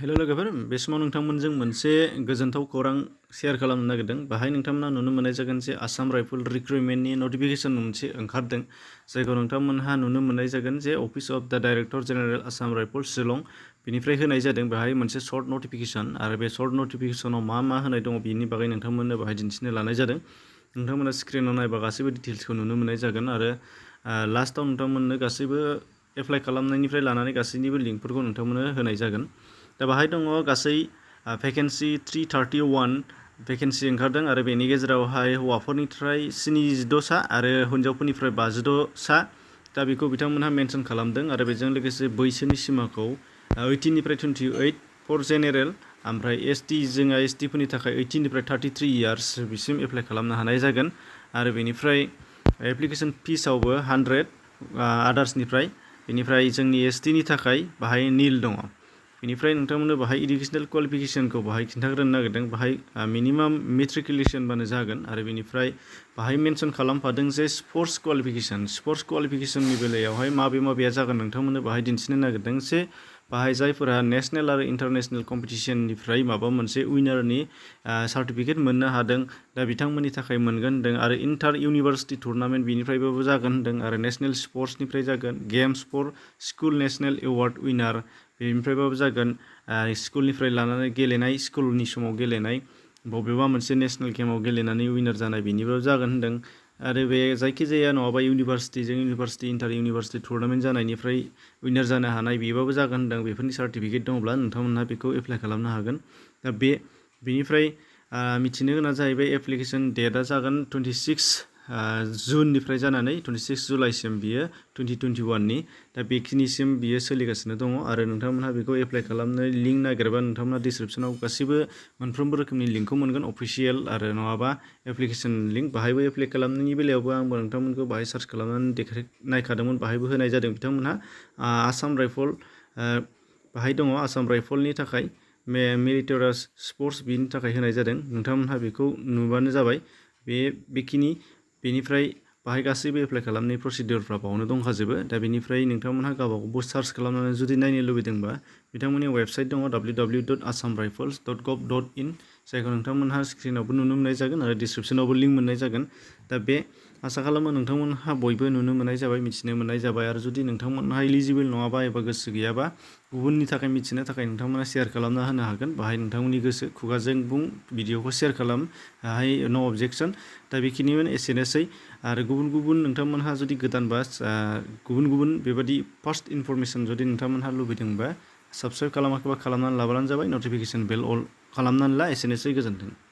हेल' लोगोफोर बे समाव नोंथांमोनजों मोनसे गोजोनथाव खौरां शेयार खालामनो नागिरदों। बाहाय नोंथांमोना नुनो मोननाय जागोन जे आसाम राइफल रिक्रुटमेन्टनि नटिफिकेसन मोनसे ओंखारदों, जायखौ नोंथांमोनहा नुनो मोननाय जागोन जे अफिस अफ द director general Assam rifle Shillong बिनिफ्राय होनाय जादों। बेहाय मोनसे सर्ट नटिफिकेसन आरो बे सर्ट नटिफिकेसनाव मा होनाय दङ बिनि बागै नोंथांमोननो बाहाय दिन्थिनो लानाय जादों। नोंथांमोना स्क्रिनाव नायबा गासैबो डिटेल्सखौ नुनो मोननाय जागोन आरो लास्टआव नोंथांमोननो गासैबो एप्लाइ खालामनायनिफ्राय लानानै गासैनिबो लिंकफोरखौ नोंथांमोननो होनाय जागोन। दा बाहाय दङ गासै भेकेन्सि 331 भेकेन्सि ओंखारदों आरो बेनि गेजेरावहाय हौवाफोरनिफ्राय 76 सा आरो हिन्जावफोरनिफ्राय 56 सा। दा बेखौ बिथांमोनहा मेनसन खालामदों आरो बेजों लोगोसे बैसोनि सिमाखौ 18 निफ्राय 28 फर जेनेरेल, ओमफ्राय एसटि जोंहा एसटिफोरनि थाखाय 18 निफ्राय 33 इयार्स बिसिम एप्लाइ खालामनो हानाय जागोन आरो बेनिफ्राय एप्लिकेसन फिसावबो 100 आदार्सनिफ्राय। बेनिफ्राय जोंनि एसटिनि थाखाय बाहाय निल दङ। बेनिफ्राय नोंथांमोननो बाहाय इडुकेसनेल क्वालिफिकेसनखौ बाहाय खिन्थाग्रोनो नागिरदों। बाहाय मिनिमाम मेट्रिकुलेसनबानो जागोन आरो बेनिफ्राय बाहाय मेनसन खालामफादों जे स्पर्ट्स क्वालिफिकेसननि बेलायावहाय माबेया जागोन नोंथांमोननो बाहाय दिन्थिनो नागिरदों जे बाहाय जायफोरा नेशनेल आरो इन्टारनेशनेल कम्पिटिसननिफ्राय माबा मोनसे उइनारनि सार्टिफिकेट मोननो हादों, दा बिथांमोननि थाखाय मोनगोन होनदों आरो इन्टार इउनिभार्सिटि टुर्नामेन्ट बिनिफ्रायबो जागोन होनदों आरो नेशनेल स्पर्ट्सनिफ्राय जागोन, games for school national award winner बेनिफ्रायबाबो जागोन, स्कुलनिफ्राय लानानै गेलेनाय स्कुलनि समाव गेलेनाय बबेबा मोनसे नेशनेल गेमाव गेलेनानै उइनार जानाय बेनिबाबो जागोन होनदों आरो बे जायखिजाया नङाबा इउनिभार्सिटि इन्टार इउनिभार्सिटि टुर्नामेन्ट जानायनिफ्राय उइनार जानो हानाय बेबाबो जागोन होनदों। बेफोरनि सार्टिफिकेट दङब्ला नोंथांमोनहा बेखौ एप्लाइ खालामनो हागोन। दा बेनिफ्राय मिथिनो गोनां जाहैबाय एप्लिकेसन डेटआ जागोन 26 जुननिफ्राय जानानै 26 जुलाइसिम बियो 2021नि। दा बेखिनिसिम बियो सोलिगासिनो दङ आरो नोंथांमोनहा बेखौ एप्लाइ खालामनो लिंक नागिरबा नोंथांमोनहा डिसक्रिपसनाव गासैबो मोनफ्रोमबो रोखोमनि लिंकखौ मोनगोन, अफिसियेल आरो नङाबा एप्लिकेसन लिंक। बाहायबो एप्लाइ खालामनायनि बेलायावबो आंबो नोंथांमोनखौ बाहाय सार्च खालामनानै नायखादोंमोन, बाहायबो होनाय जादों बिथांमोनहा आसाम राइफल बाहाय दङ आसाम राइफलनि थाखाय मेरिटोरियास स्पर्ट्स बिनि थाखाय होनाय जादों। नोंथांमोनहा बेखौ नुबानो जाबाय। बेखिनि बेनिफ्राय बाहाय गासैबो एप्लाइ खालामनाय प्रसिडिउरफ्रा बावनो दंखाजोबो। दा बेनिफ्राय नोंथांमोनहा गावबागावबो सार्च खालामनानै जुदि नायनो लुबैदोंबा बिथांमोननि वेबसाइट दङ www.assamrifles.gov.in, जायखौ नोंथांमोनहा स्क्रिनावबो नुनो मोननाय जागोन आरो डिसक्रिपसनावबो लिंक मोननाय जागोन। दा आसा खालामो नोंथांमोनहा बयबो नुनो मोननाय जाबाय, मिथिनो मोननाय जाबाय आरो जुदि नोंथांमोनहा इलिजिबोल नङाबा एबा गोसो गैयाबा गुबुननि थाखाय मिथिनो थाखाय नोंथांमोना शेयार खालामना होनो हागोन। बाहाय नोंथांमोननि गोसो खुगाजों बुं, भिडिअखौ शेयार खालाम, बाहाय नो अबजेक्सन। दा बेखिनिमोन, एसेनोसै। आरो गुबुन नोंथांमोनहा जुदि गोदानबा गुबुन बेबायदि फार्स्ट इनफरमेसन जुदि नोंथांमोनहा लुबैदोंबा साबस्क्राइब खालामाखैबा खालामनानै लाबानो जाबाय, नटिफिकेसन बेल अल खालामनानै ला। एसेनोसै, गोजोन्थों।